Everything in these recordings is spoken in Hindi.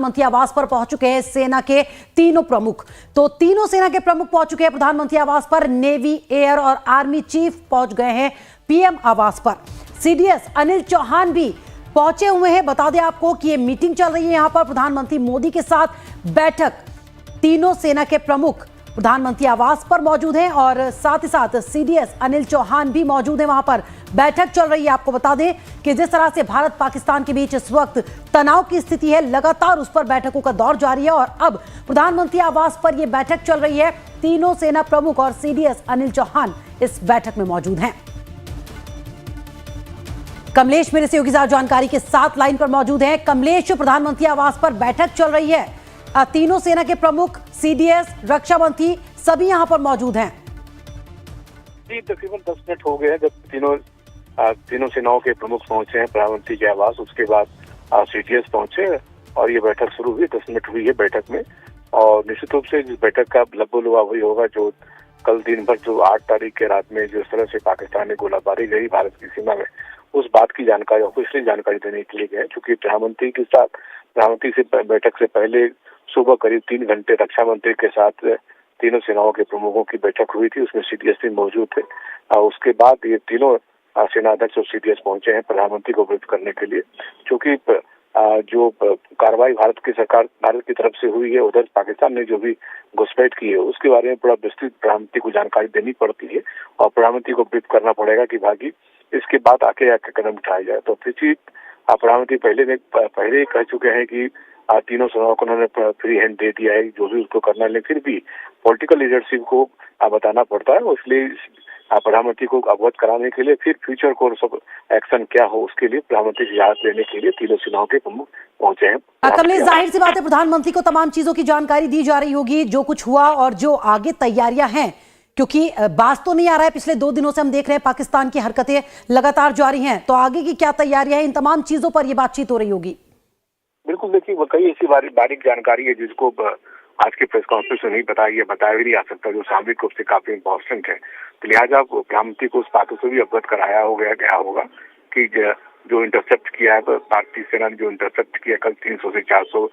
प्रधानमंत्री आवास पर पहुंच चुके हैं सेना के तीनों प्रमुख। तो तीनों सेना के प्रमुख पहुंच चुके हैं प्रधानमंत्री आवास पर। नेवी, एयर और आर्मी चीफ पहुंच गए हैं पीएम आवास पर। सीडीएस अनिल चौहान भी पहुंचे हुए हैं। बता दें आपको कि ये मीटिंग चल रही है यहां पर प्रधानमंत्री मोदी के साथ बैठक। तीनों सेना के प्रमुख प्रधानमंत्री आवास पर मौजूद हैं और साथ ही साथ सीडीएस अनिल चौहान भी मौजूद हैं। वहां पर बैठक चल रही है। आपको बता दें कि जिस तरह से भारत पाकिस्तान के बीच इस वक्त तनाव की स्थिति है, लगातार उस पर बैठकों का दौर जारी है और अब प्रधानमंत्री आवास पर यह बैठक चल रही है। तीनों सेना प्रमुख और सीडीएस अनिल चौहान इस बैठक में मौजूद हैं। कमलेश मेरे सहयोगी जानकारी के साथ लाइन पर मौजूद हैं। कमलेश, प्रधानमंत्री आवास पर बैठक चल रही है, तीनों सेना के प्रमुख, सीडीएस, रक्षा मंत्री सभी यहां पर मौजूद हैं। जी, तकरीबन 10 मिनट हो गए हैं जब तीनों सेनाओं के प्रमुख पहुंचे हैं प्रधानमंत्री के आवास। उसके बाद सीडीएस पहुंचे और ये बैठक शुरू हुई। 10 मिनट हुई है बैठक में और निश्चित रूप से इस बैठक का लबोलुआ वही होगा जो कल दिन भर जो 8 तारीख के रात में जिस तरह से पाकिस्तान में गोलाबारी गई भारत की सीमा में, उस बात की जानकारी, ऑफिशियली जानकारी देने के लिए गए। चूंकि प्रधानमंत्री से बैठक से पहले सुबह करीब 3 घंटे रक्षा मंत्री के साथ तीनों सेनाओं के प्रमुखों की बैठक हुई थी, उसमें सीडीएस भी मौजूद थे। उसके बाद ये तीनों सेनाध्यक्ष और सीडीएस पहुंचे हैं प्रधानमंत्री को ब्रीफ करने के लिए। क्योंकि जो कार्रवाई भारत की तरफ से हुई है, उधर पाकिस्तान ने जो भी घुसपैठ की है उसके बारे में पूरा विस्तृत प्रधानमंत्री को जानकारी देनी पड़ती है और प्रधानमंत्री को ब्रीफ करना पड़ेगा कि भागी इसके बाद आके कदम उठाया जाए। तो प्रधानमंत्री पहले ही कह चुके हैं कि तीनों सेनाओं को उन्होंने फ्री हैंड दे दिया है जो भी उसको करना है, लेकिन फिर भी पॉलिटिकल लीडरशिप को बताना पड़ता है। इसलिए प्रधानमंत्री को अवगत कराने के लिए फिर फ्यूचर कोर्स ऑफ एक्शन क्या हो उसके लिए प्रधानमंत्री की इजाजत लेने के लिए तीनों सेनाओं के प्रमुख पहुंचे हैं। कमलेश, जाहिर सी बात है प्रधानमंत्री को तमाम चीजों की जानकारी दी जा रही होगी, जो कुछ हुआ और जो आगे तैयारियां हैं, क्योंकि बात तो नहीं आ रहा है। पिछले 2 दिनों से हम देख रहे हैं पाकिस्तान की हरकतें लगातार जारी हैं, तो आगे की क्या तैयारियां हैं, इन तमाम चीजों पर यह बातचीत हो रही होगी। बिल्कुल, देखिए कई ऐसी बारीक जानकारी है जिसको आज के प्रेस कॉन्फ्रेंस में नहीं बताया भी नहीं आ सकता, जो सामरिक रूप से काफी इम्पोर्टेंट है। तो लिहाजा प्रधानमंत्री को उस बातों से भी अवगत कराया गया होगा कि जो इंटरसेप्ट किया है भारतीय सेना ने, जो इंटरसेप्ट किया कल 300 से 400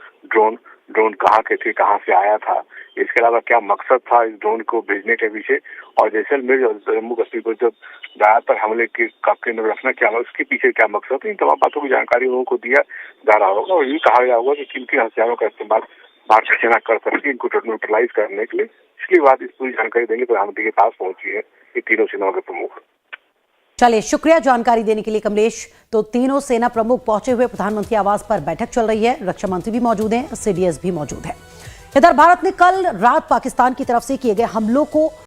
ड्रोन कहाँ के थे, कहाँ से आया था, इसके अलावा क्या मकसद था इस ड्रोन को भेजने के पीछे, और जैसलमेर और जम्मू कश्मीर को जब ज्यादातर हमले के केंद्र रखना क्या उसके पीछे क्या मकसद है, इन तमाम बातों की जानकारी लोगों को दिया जा रहा होगा। और ये कहा गया होगा कि किन किन हथियारों का इस्तेमाल भारतीय सेना कर सकती है इनको न्यूट्रलाइज करने के लिए। इसके बाद इस पूरी जानकारी देंगे प्रधानमंत्री के पास पहुंची है ये तीनों सेनाओं के प्रमुख। चलिए, शुक्रिया जानकारी देने के लिए कमलेश। तो तीनों सेना प्रमुख पहुंचे हुए प्रधानमंत्री आवास पर बैठक चल रही है। रक्षा मंत्री भी मौजूद हैं, सीडीएस भी मौजूद है। इधर भारत ने कल रात पाकिस्तान की तरफ से किए गए हमलों को